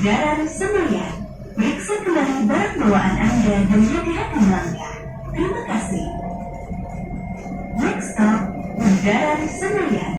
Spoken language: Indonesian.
Jalan Senayan. Periksa kembali barang bawaan Anda dan hati-hati melangkah. Terima kasih. Next stop, Bundaran Senayan.